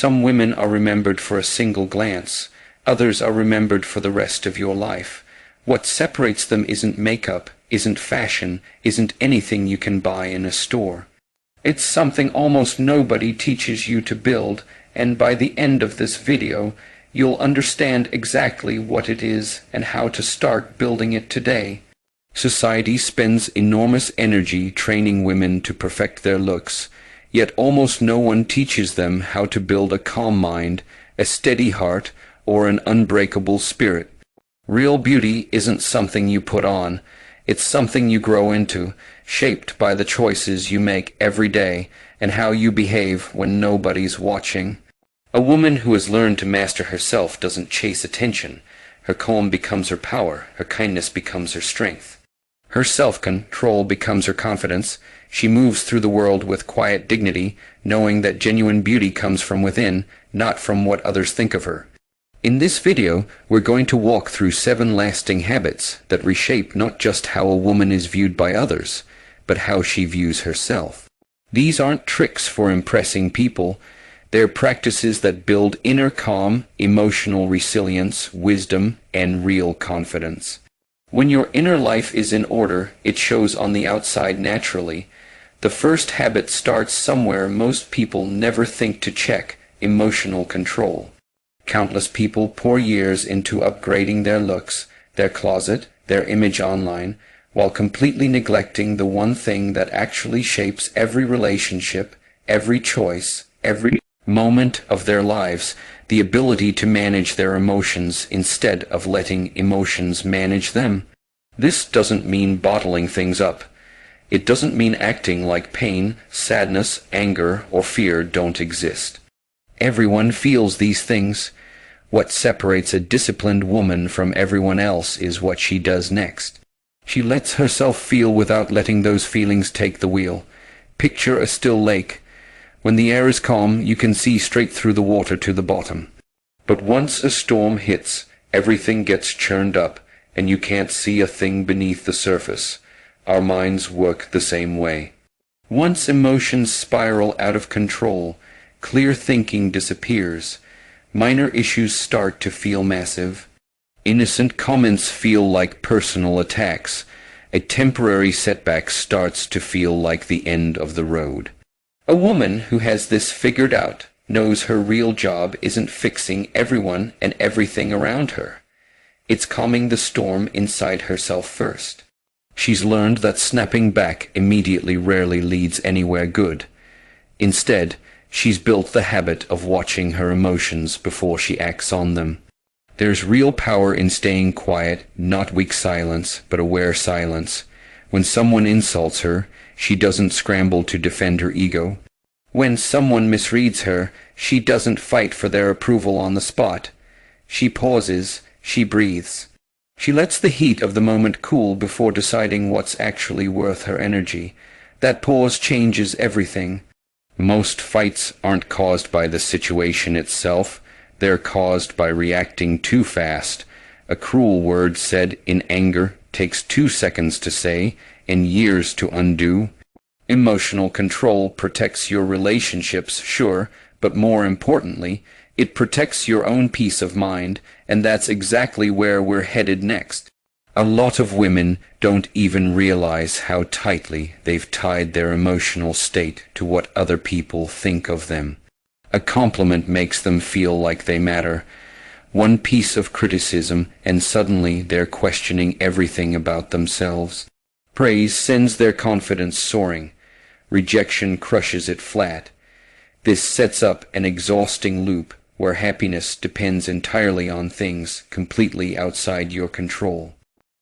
Some women are remembered for a single glance. Others are remembered for the rest of your life. What separates them isn't makeup, isn't fashion, isn't anything you can buy in a store. It's something almost nobody teaches you to build, and by the end of this video, you'll understand exactly what it is and how to start building it today. Society spends enormous energy training women to perfect their looks, yet almost no one teaches them how to build a calm mind, a steady heart, or an unbreakable spirit. Real beauty isn't something you put on. It's something you grow into, shaped by the choices you make every day and how you behave when nobody's watching. A woman who has learned to master herself doesn't chase attention. Her calm becomes her power, her kindness becomes her strength. Her self-control becomes her confidence. She moves through the world with quiet dignity, knowing that genuine beauty comes from within, not from what others think of her. In this video, we're going to walk through 7 lasting habits that reshape not just how a woman is viewed by others, but how she views herself. These aren't tricks for impressing people. They're practices that build inner calm, emotional resilience, wisdom, and real confidence. When your inner life is in order, it shows on the outside naturally. The first habit starts somewhere most people never think to check: emotional control. Countless people pour years into upgrading their looks, their closet, their image online, while completely neglecting the one thing that actually shapes every relationship, every choice, every moment of their lives: the ability to manage their emotions instead of letting emotions manage them. This doesn't mean bottling things up. It doesn't mean acting like pain, sadness, anger, or fear don't exist. Everyone feels these things. What separates a disciplined woman from everyone else is what she does next. She lets herself feel without letting those feelings take the wheel. Picture a still lake. When the air is calm, you can see straight through the water to the bottom. But once a storm hits, everything gets churned up, and you can't see a thing beneath the surface. Our minds work the same way. Once emotions spiral out of control, clear thinking disappears. Minor issues start to feel massive. Innocent comments feel like personal attacks. A temporary setback starts to feel like the end of the road. A woman who has this figured out knows her real job isn't fixing everyone and everything around her. It's calming the storm inside herself first. She's learned that snapping back immediately rarely leads anywhere good. Instead, she's built the habit of watching her emotions before she acts on them. There's real power in staying quiet, not weak silence, but aware silence. When someone insults her, she doesn't scramble to defend her ego. When someone misreads her, she doesn't fight for their approval on the spot. She pauses, she breathes. She lets the heat of the moment cool before deciding what's actually worth her energy. That pause changes everything. Most fights aren't caused by the situation itself. They're caused by reacting too fast. A cruel word said in anger takes 2 seconds to say and years to undo. Emotional control protects your relationships, sure, but more importantly, it protects your own peace of mind, and that's exactly where we're headed next. A lot of women don't even realize how tightly they've tied their emotional state to what other people think of them. A compliment makes them feel like they matter. One piece of criticism, and suddenly they're questioning everything about themselves. Praise sends their confidence soaring. Rejection crushes it flat. This sets up an exhausting loop where happiness depends entirely on things completely outside your control.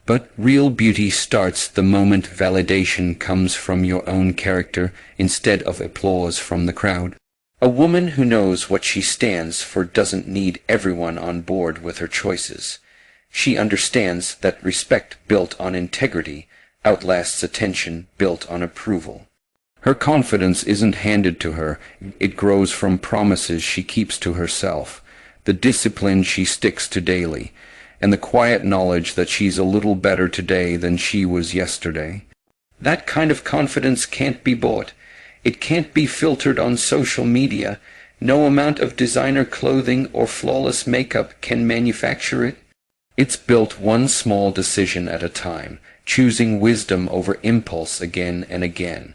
But real beauty starts the moment validation comes from your own character instead of applause from the crowd. A woman who knows what she stands for doesn't need everyone on board with her choices. She understands that respect built on integrity outlasts attention built on approval. Her confidence isn't handed to her, it grows from promises she keeps to herself, the discipline she sticks to daily, and the quiet knowledge that she's a little better today than she was yesterday. That kind of confidence can't be bought. It can't be filtered on social media. No amount of designer clothing or flawless makeup can manufacture it. It's built one small decision at a time, choosing wisdom over impulse again and again.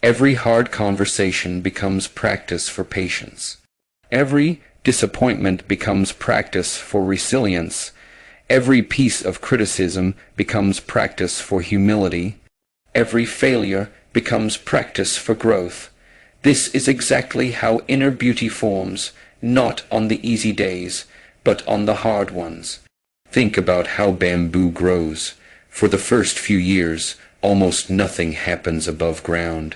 Every hard conversation becomes practice for patience. Every disappointment becomes practice for resilience. Every piece of criticism becomes practice for humility. Every failure becomes practice for growth. This is exactly how inner beauty forms, not on the easy days, but on the hard ones. Think about how bamboo grows. For the first few years, almost nothing happens above ground.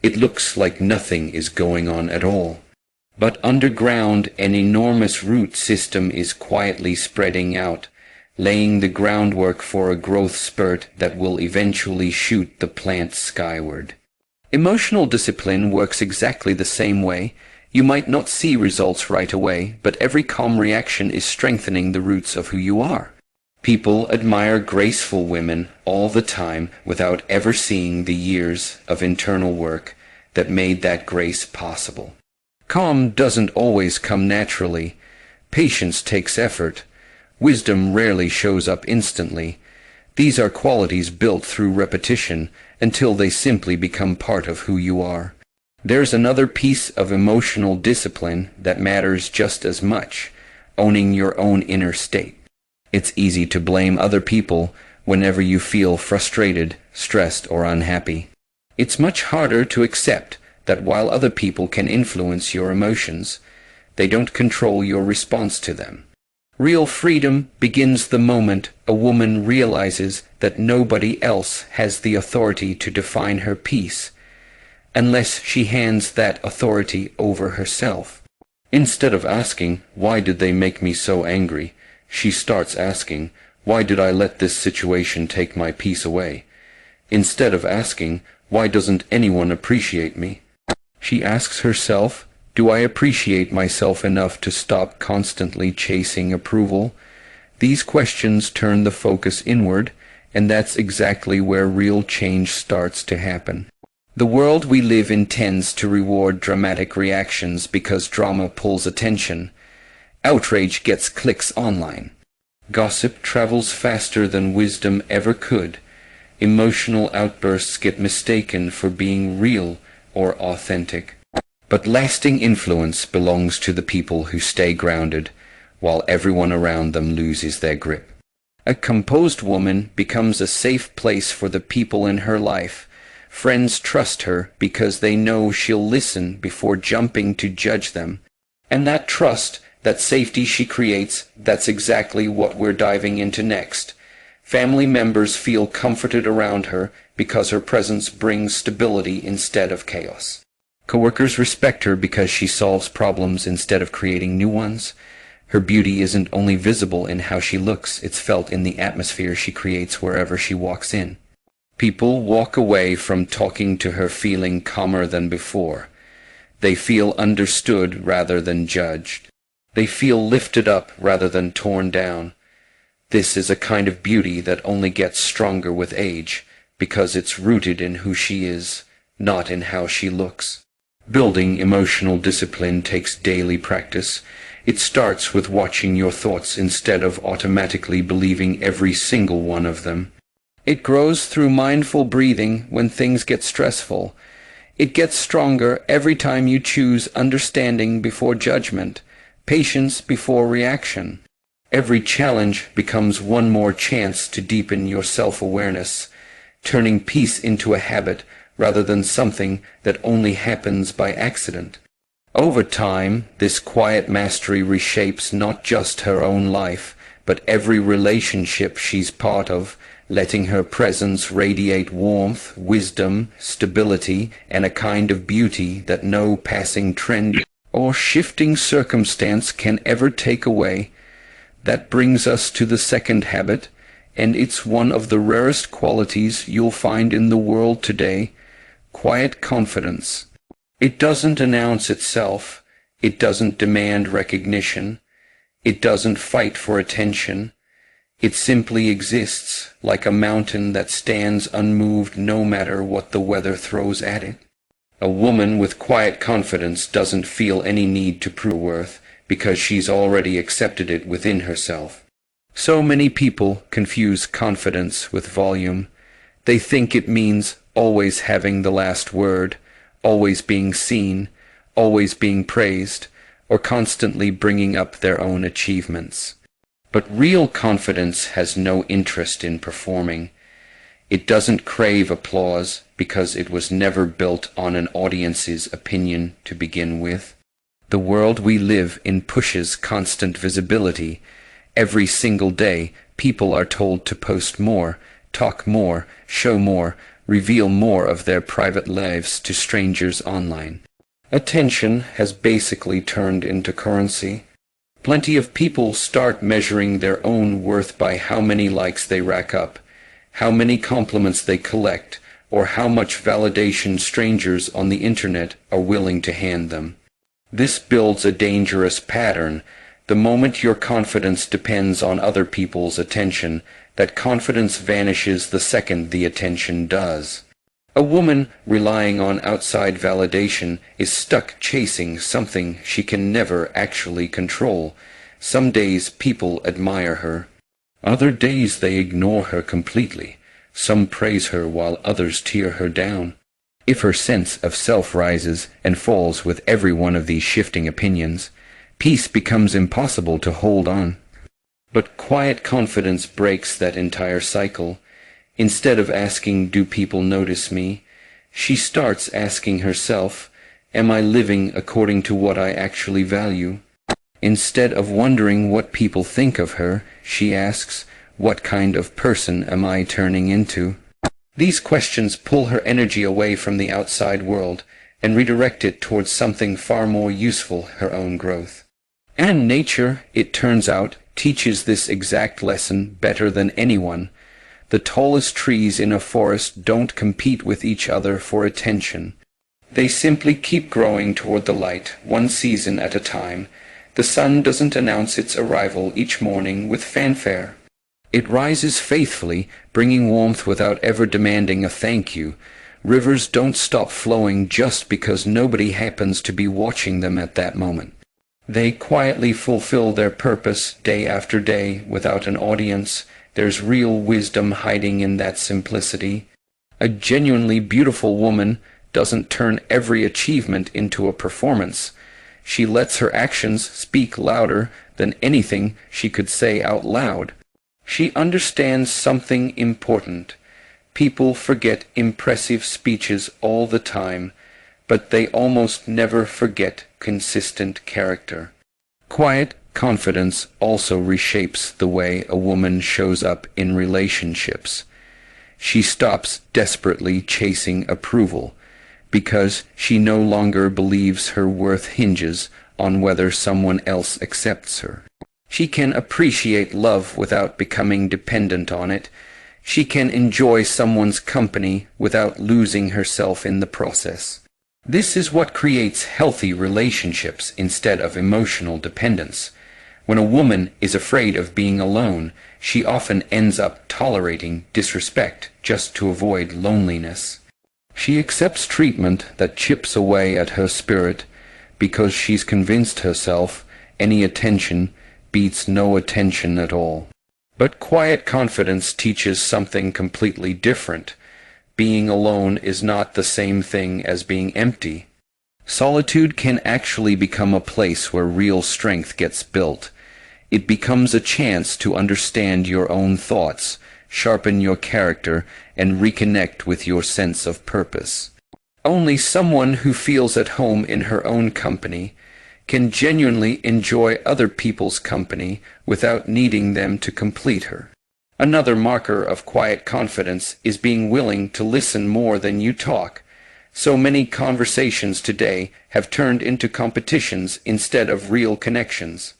It looks like nothing is going on at all. But underground, an enormous root system is quietly spreading out, laying the groundwork for a growth spurt that will eventually shoot the plant skyward. Emotional discipline works exactly the same way. You might not see results right away, but every calm reaction is strengthening the roots of who you are. People admire graceful women all the time without ever seeing the years of internal work that made that grace possible. Calm doesn't always come naturally. Patience takes effort. Wisdom rarely shows up instantly. These are qualities built through repetition until they simply become part of who you are. There's another piece of emotional discipline that matters just as much: owning your own inner state. It's easy to blame other people whenever you feel frustrated, stressed, or unhappy. It's much harder to accept that while other people can influence your emotions, they don't control your response to them. Real freedom begins the moment a woman realizes that nobody else has the authority to define her peace, unless she hands that authority over herself. Instead of asking, "Why did they make me so angry?" she starts asking, "Why did I let this situation take my peace away?" Instead of asking, "Why doesn't anyone appreciate me?" she asks herself, "Do I appreciate myself enough to stop constantly chasing approval?" These questions turn the focus inward, and that's exactly where real change starts to happen. The world we live in tends to reward dramatic reactions because drama pulls attention. Outrage gets clicks online. Gossip travels faster than wisdom ever could. Emotional outbursts get mistaken for being real or authentic. But lasting influence belongs to the people who stay grounded, while everyone around them loses their grip. A composed woman becomes a safe place for the people in her life. Friends trust her because they know she'll listen before jumping to judge them. And that trust, that safety she creates, that's exactly what we're diving into next. Family members feel comforted around her because her presence brings stability instead of chaos. Coworkers respect her because she solves problems instead of creating new ones. Her beauty isn't only visible in how she looks, it's felt in the atmosphere she creates wherever she walks in. People walk away from talking to her feeling calmer than before. They feel understood rather than judged. They feel lifted up rather than torn down. This is a kind of beauty that only gets stronger with age, because it's rooted in who she is, not in how she looks. Building emotional discipline takes daily practice. It starts with watching your thoughts instead of automatically believing every single one of them. It grows through mindful breathing when things get stressful. It gets stronger every time you choose understanding before judgment, patience before reaction. Every challenge becomes one more chance to deepen your self-awareness, turning peace into a habit rather than something that only happens by accident. Over time, this quiet mastery reshapes not just her own life, but every relationship she's part of, letting her presence radiate warmth, wisdom, stability, and a kind of beauty that no passing trend or shifting circumstance can ever take away. That brings us to the second habit, and it's one of the rarest qualities you'll find in the world today: quiet confidence. It doesn't announce itself. It doesn't demand recognition. It doesn't fight for attention. It simply exists, like a mountain that stands unmoved no matter what the weather throws at it. A woman with quiet confidence doesn't feel any need to prove worth because she's already accepted it within herself. So many people confuse confidence with volume. They think it means always having the last word, always being seen, always being praised, or constantly bringing up their own achievements. But real confidence has no interest in performing. It doesn't crave applause because it was never built on an audience's opinion to begin with. The world we live in pushes constant visibility. Every single day, people are told to post more, talk more, show more, reveal more of their private lives to strangers online. Attention has basically turned into currency. Plenty of people start measuring their own worth by how many likes they rack up, how many compliments they collect, or how much validation strangers on the internet are willing to hand them. This builds a dangerous pattern. The moment your confidence depends on other people's attention, that confidence vanishes the second the attention does. A woman relying on outside validation is stuck chasing something she can never actually control. Some days people admire her. Other days they ignore her completely. Some praise her while others tear her down. If her sense of self rises and falls with every one of these shifting opinions, peace becomes impossible to hold on. But quiet confidence breaks that entire cycle. Instead of asking, "Do people notice me?" she starts asking herself, "Am I living according to what I actually value?" Instead of wondering what people think of her, she asks, "What kind of person am I turning into?" These questions pull her energy away from the outside world and redirect it towards something far more useful, her own growth. And nature, it turns out, teaches this exact lesson better than anyone. The tallest trees in a forest don't compete with each other for attention. They simply keep growing toward the light, one season at a time. The sun doesn't announce its arrival each morning with fanfare. It rises faithfully, bringing warmth without ever demanding a thank you. Rivers don't stop flowing just because nobody happens to be watching them at that moment. They quietly fulfill their purpose day after day without an audience. There's real wisdom hiding in that simplicity. A genuinely beautiful woman doesn't turn every achievement into a performance. She lets her actions speak louder than anything she could say out loud. She understands something important. People forget impressive speeches all the time, but they almost never forget consistent character. Quiet confidence also reshapes the way a woman shows up in relationships. She stops desperately chasing approval because she no longer believes her worth hinges on whether someone else accepts her. She can appreciate love without becoming dependent on it. She can enjoy someone's company without losing herself in the process. This is what creates healthy relationships instead of emotional dependence. When a woman is afraid of being alone, she often ends up tolerating disrespect just to avoid loneliness. She accepts treatment that chips away at her spirit because she's convinced herself any attention beats no attention at all. But quiet confidence teaches something completely different. Being alone is not the same thing as being empty. Solitude can actually become a place where real strength gets built. It becomes a chance to understand your own thoughts, sharpen your character, and reconnect with your sense of purpose. Only someone who feels at home in her own company can genuinely enjoy other people's company without needing them to complete her. Another marker of quiet confidence is being willing to listen more than you talk. So many conversations today have turned into competitions instead of real connections.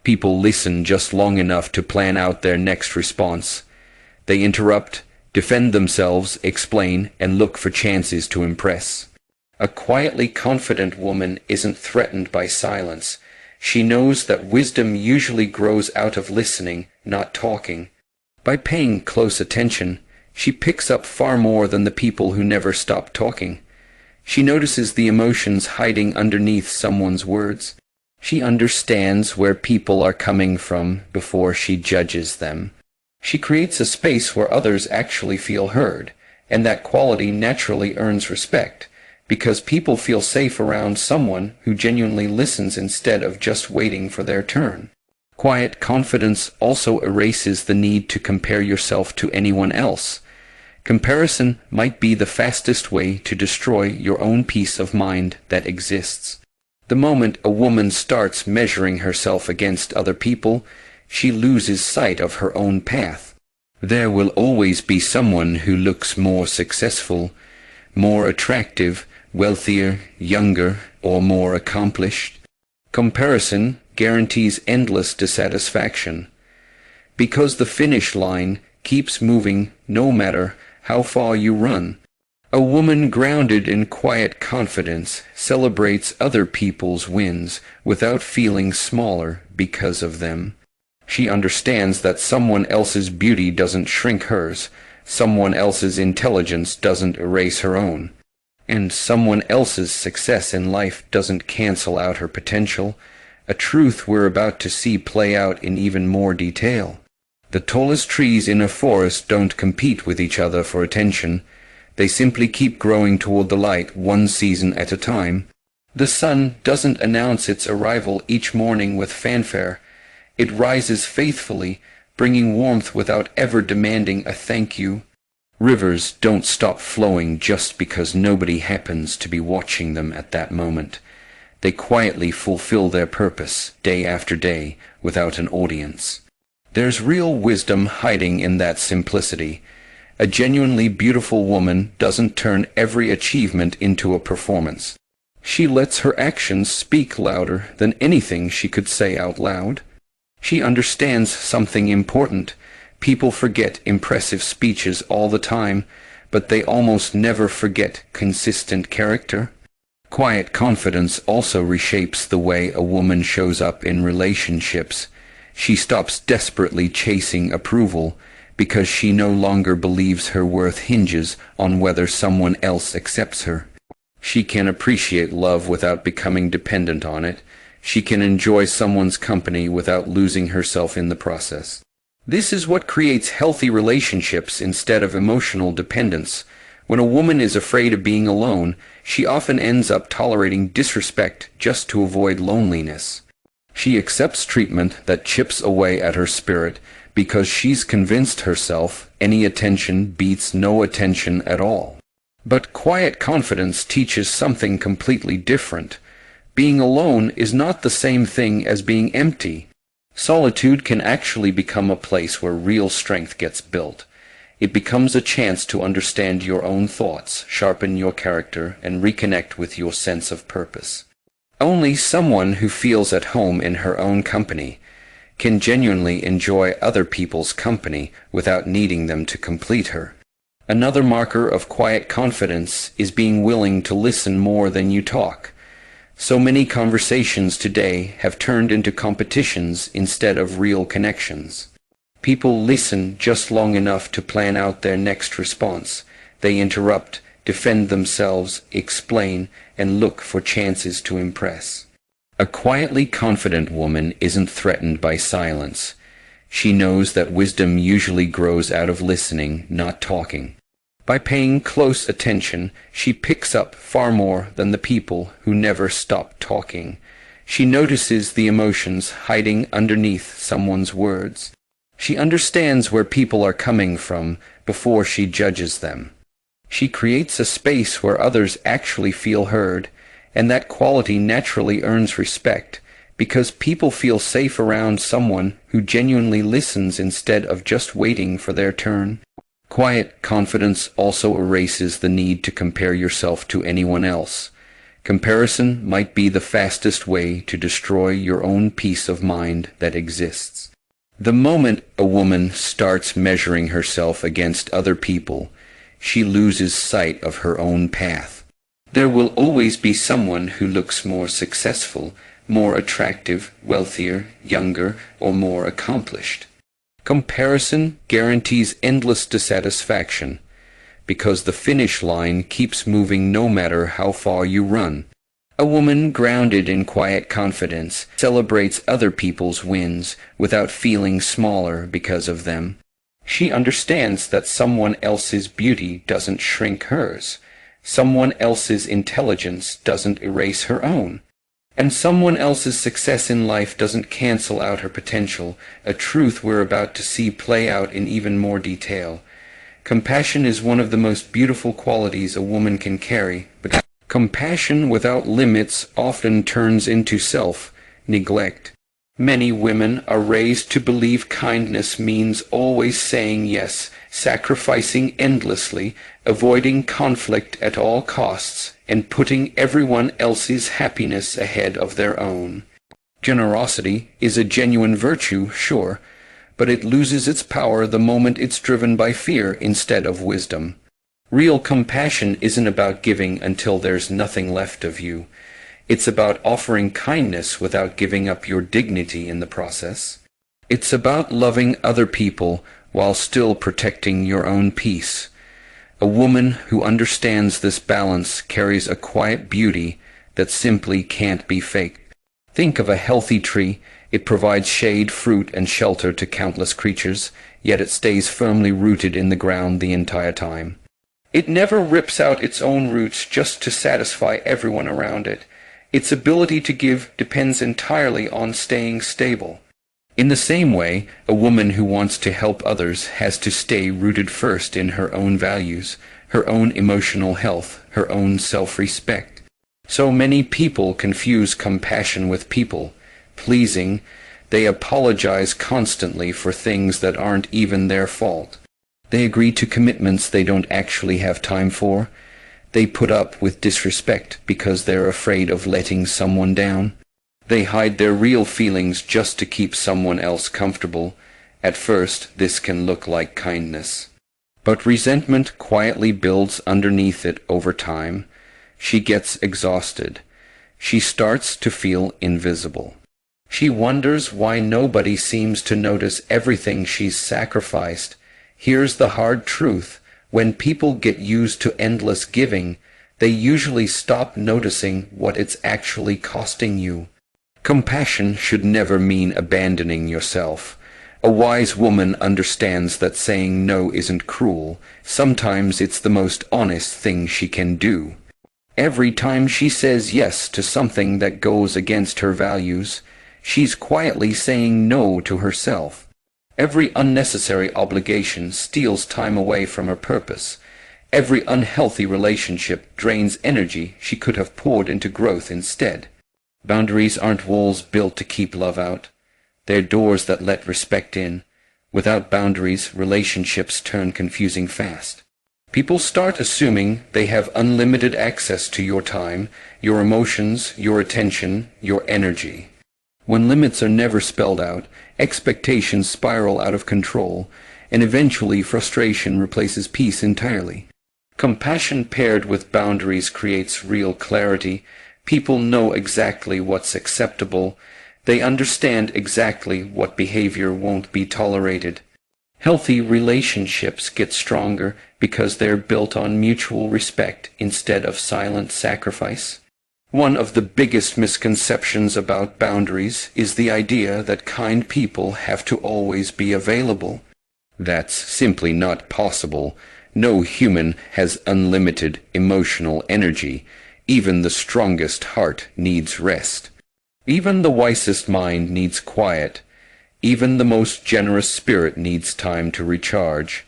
People listen just long enough to plan out their next response. They interrupt, defend themselves, explain, and look for chances to impress. A quietly confident woman isn't threatened by silence. She knows that wisdom usually grows out of listening, not talking. By paying close attention, she picks up far more than the people who never stop talking. She notices the emotions hiding underneath someone's words. She understands where people are coming from before she judges them. She creates a space where others actually feel heard, and that quality naturally earns respect, because people feel safe around someone who genuinely listens instead of just waiting for their turn. Quiet confidence also erases the need to compare yourself to anyone else. Comparison might be the fastest way to destroy your own peace of mind that exists. The moment a woman starts measuring herself against other people, she loses sight of her own path. There will always be someone who looks more successful, more attractive, wealthier, younger, or more accomplished. Comparison guarantees endless dissatisfaction, because the finish line keeps moving no matter how far you run. A woman grounded in quiet confidence celebrates other people's wins without feeling smaller because of them. She understands that someone else's beauty doesn't shrink hers, someone else's intelligence doesn't erase her own, and someone else's success in life doesn't cancel out her potential, a truth we're about to see play out in even more detail. The tallest trees in a forest don't compete with each other for attention. They simply keep growing toward the light one season at a time. The sun doesn't announce its arrival each morning with fanfare. It rises faithfully, bringing warmth without ever demanding a thank you. Rivers don't stop flowing just because nobody happens to be watching them at that moment. They quietly fulfill their purpose day after day without an audience. There's real wisdom hiding in that simplicity. A genuinely beautiful woman doesn't turn every achievement into a performance. She lets her actions speak louder than anything she could say out loud. She understands something important. People forget impressive speeches all the time, but they almost never forget consistent character. Quiet confidence also reshapes the way a woman shows up in relationships. She stops desperately chasing approval because she no longer believes her worth hinges on whether someone else accepts her. She can appreciate love without becoming dependent on it. She can enjoy someone's company without losing herself in the process. This is what creates healthy relationships instead of emotional dependence. When a woman is afraid of being alone, she often ends up tolerating disrespect just to avoid loneliness. She accepts treatment that chips away at her spirit because she's convinced herself any attention beats no attention at all. But quiet confidence teaches something completely different. Being alone is not the same thing as being empty. Solitude can actually become a place where real strength gets built. It becomes a chance to understand your own thoughts, sharpen your character, and reconnect with your sense of purpose. Only someone who feels at home in her own company can genuinely enjoy other people's company without needing them to complete her. Another marker of quiet confidence is being willing to listen more than you talk. So many conversations today have turned into competitions instead of real connections. People listen just long enough to plan out their next response. They interrupt, defend themselves, explain, and look for chances to impress. A quietly confident woman isn't threatened by silence. She knows that wisdom usually grows out of listening, not talking. By paying close attention, she picks up far more than the people who never stop talking. She notices the emotions hiding underneath someone's words. She understands where people are coming from before she judges them. She creates a space where others actually feel heard, and that quality naturally earns respect, because people feel safe around someone who genuinely listens instead of just waiting for their turn. Quiet confidence also erases the need to compare yourself to anyone else. Comparison might be the fastest way to destroy your own peace of mind that exists. The moment a woman starts measuring herself against other people, she loses sight of her own path. There will always be someone who looks more successful, more attractive, wealthier, younger, or more accomplished. Comparison guarantees endless dissatisfaction, because the finish line keeps moving no matter how far you run. A woman grounded in quiet confidence celebrates other people's wins without feeling smaller because of them. She understands that someone else's beauty doesn't shrink hers. Someone else's intelligence doesn't erase her own. And someone else's success in life doesn't cancel out her potential, a truth we're about to see play out in even more detail. Compassion is one of the most beautiful qualities a woman can carry, but compassion without limits often turns into self-neglect. Many women are raised to believe kindness means always saying yes, sacrificing endlessly, avoiding conflict at all costs, and putting everyone else's happiness ahead of their own. Generosity is a genuine virtue, sure, but it loses its power the moment it's driven by fear instead of wisdom. Real compassion isn't about giving until there's nothing left of you. It's about offering kindness without giving up your dignity in the process. It's about loving other people while still protecting your own peace. A woman who understands this balance carries a quiet beauty that simply can't be faked. Think of a healthy tree. It provides shade, fruit, and shelter to countless creatures, yet it stays firmly rooted in the ground the entire time. It never rips out its own roots just to satisfy everyone around it. Its ability to give depends entirely on staying stable. In the same way, a woman who wants to help others has to stay rooted first in her own values, her own emotional health, her own self-respect. So many people confuse compassion with people-pleasing. They apologize constantly for things that aren't even their fault. They agree to commitments they don't actually have time for. They put up with disrespect because they're afraid of letting someone down. They hide their real feelings just to keep someone else comfortable. At first, this can look like kindness. But resentment quietly builds underneath it over time. She gets exhausted. She starts to feel invisible. She wonders why nobody seems to notice everything she's sacrificed. Here's the hard truth. When people get used to endless giving, they usually stop noticing what it's actually costing you. Compassion should never mean abandoning yourself. A wise woman understands that saying no isn't cruel. Sometimes it's the most honest thing she can do. Every time she says yes to something that goes against her values, she's quietly saying no to herself. Every unnecessary obligation steals time away from her purpose. Every unhealthy relationship drains energy she could have poured into growth instead. Boundaries aren't walls built to keep love out. They're doors that let respect in. Without boundaries, relationships turn confusing fast. People start assuming they have unlimited access to your time, your emotions, your attention, your energy. When limits are never spelled out, expectations spiral out of control, and eventually frustration replaces peace entirely. Compassion paired with boundaries creates real clarity. People know exactly what's acceptable. They understand exactly what behavior won't be tolerated. Healthy relationships get stronger because they're built on mutual respect instead of silent sacrifice. One of the biggest misconceptions about boundaries is the idea that kind people have to always be available. That's simply not possible. No human has unlimited emotional energy. Even the strongest heart needs rest. Even the wisest mind needs quiet. Even the most generous spirit needs time to recharge.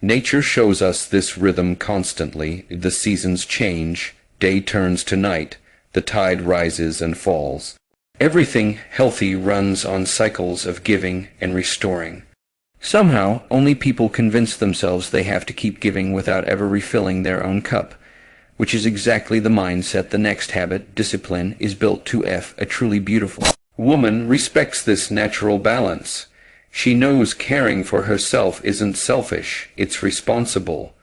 Nature shows us this rhythm constantly. The seasons change, day turns to night, the tide rises and falls. Everything healthy runs on cycles of giving and restoring. Somehow, only people convince themselves they have to keep giving without ever refilling their own cup, which is exactly the mindset the next habit, discipline, is built to. A truly beautiful woman respects this natural balance. She knows caring for herself isn't selfish, it's responsible.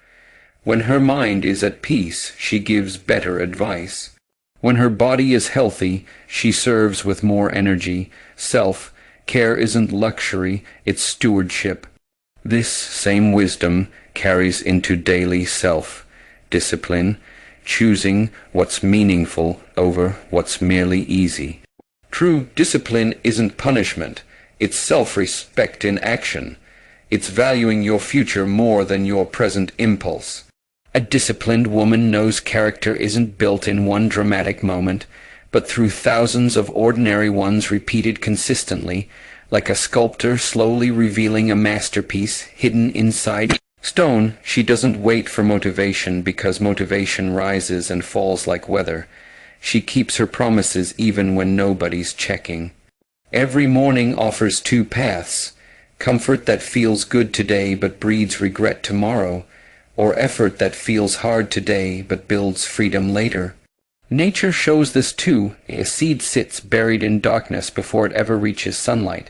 When her mind is at peace, she gives better advice. When her body is healthy, she serves with more energy. Self-care isn't luxury, it's stewardship. This same wisdom carries into daily self-discipline, choosing what's meaningful over what's merely easy. True discipline isn't punishment, it's self-respect in action. It's valuing your future more than your present impulse. A disciplined woman knows character isn't built in one dramatic moment, but through thousands of ordinary ones repeated consistently, like a sculptor slowly revealing a masterpiece hidden inside stone. She doesn't wait for motivation because motivation rises and falls like weather. She keeps her promises even when nobody's checking. Every morning offers two paths: comfort that feels good today but breeds regret tomorrow, or effort that feels hard today but builds freedom later. Nature shows this too. A seed sits buried in darkness before it ever reaches sunlight.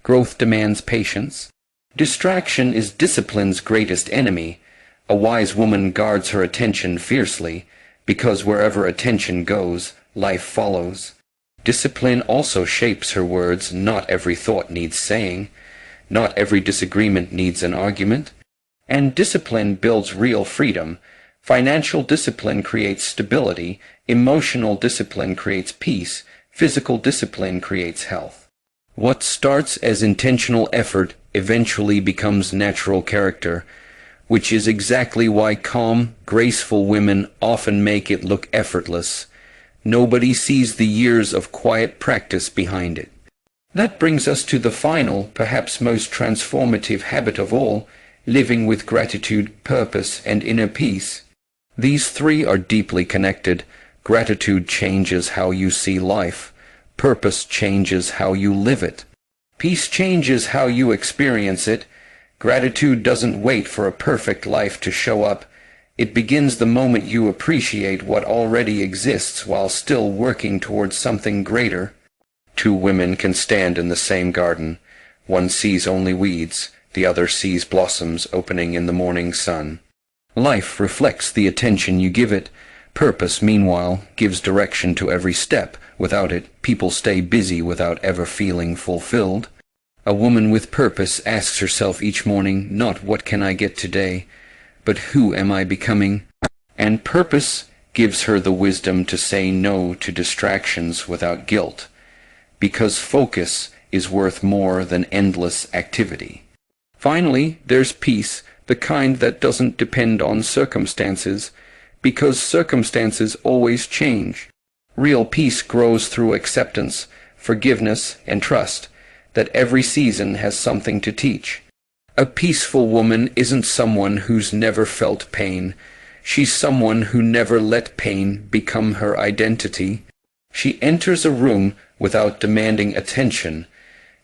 Growth demands patience. Distraction is discipline's greatest enemy. A wise woman guards her attention fiercely, because wherever attention goes, life follows. Discipline also shapes her words. Not every thought needs saying. Not every disagreement needs an argument. And discipline builds real freedom. Financial discipline creates stability. Emotional discipline creates peace. Physical discipline creates health. What starts as intentional effort eventually becomes natural character, which is exactly why calm, graceful women often make it look effortless. Nobody sees the years of quiet practice behind it. That brings us to the final, perhaps most transformative habit of all: living with gratitude, purpose, and inner peace. These three are deeply connected. Gratitude changes how you see life. Purpose changes how you live it. Peace changes how you experience it. Gratitude doesn't wait for a perfect life to show up. It begins the moment you appreciate what already exists while still working towards something greater. Two women can stand in the same garden. One sees only weeds, the other sees blossoms opening in the morning sun. Life reflects the attention you give it. Purpose, meanwhile, gives direction to every step. Without it, people stay busy without ever feeling fulfilled. A woman with purpose asks herself each morning, not what can I get today, but who am I becoming? And purpose gives her the wisdom to say no to distractions without guilt, because focus is worth more than endless activity. Finally, there's peace, the kind that doesn't depend on circumstances, because circumstances always change. Real peace grows through acceptance, forgiveness, and trust that every season has something to teach. A peaceful woman isn't someone who's never felt pain. She's someone who never let pain become her identity. She enters a room without demanding attention,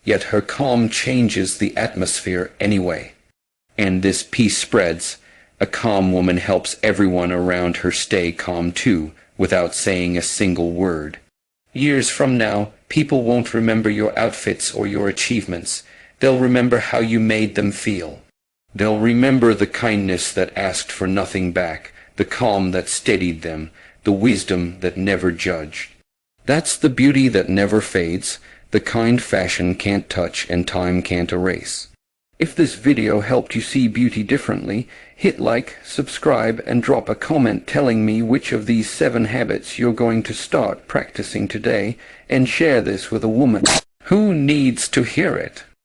yet her calm changes the atmosphere anyway. And this peace spreads. A calm woman helps everyone around her stay calm too, without saying a single word. Years from now, people won't remember your outfits or your achievements. They'll remember how you made them feel. They'll remember the kindness that asked for nothing back, the calm that steadied them, the wisdom that never judged. That's the beauty that never fades, the kind fashion can't touch and time can't erase. If this video helped you see beauty differently, hit like, subscribe, and drop a comment telling me which of these 7 habits you're going to start practicing today, and share this with a woman who needs to hear it.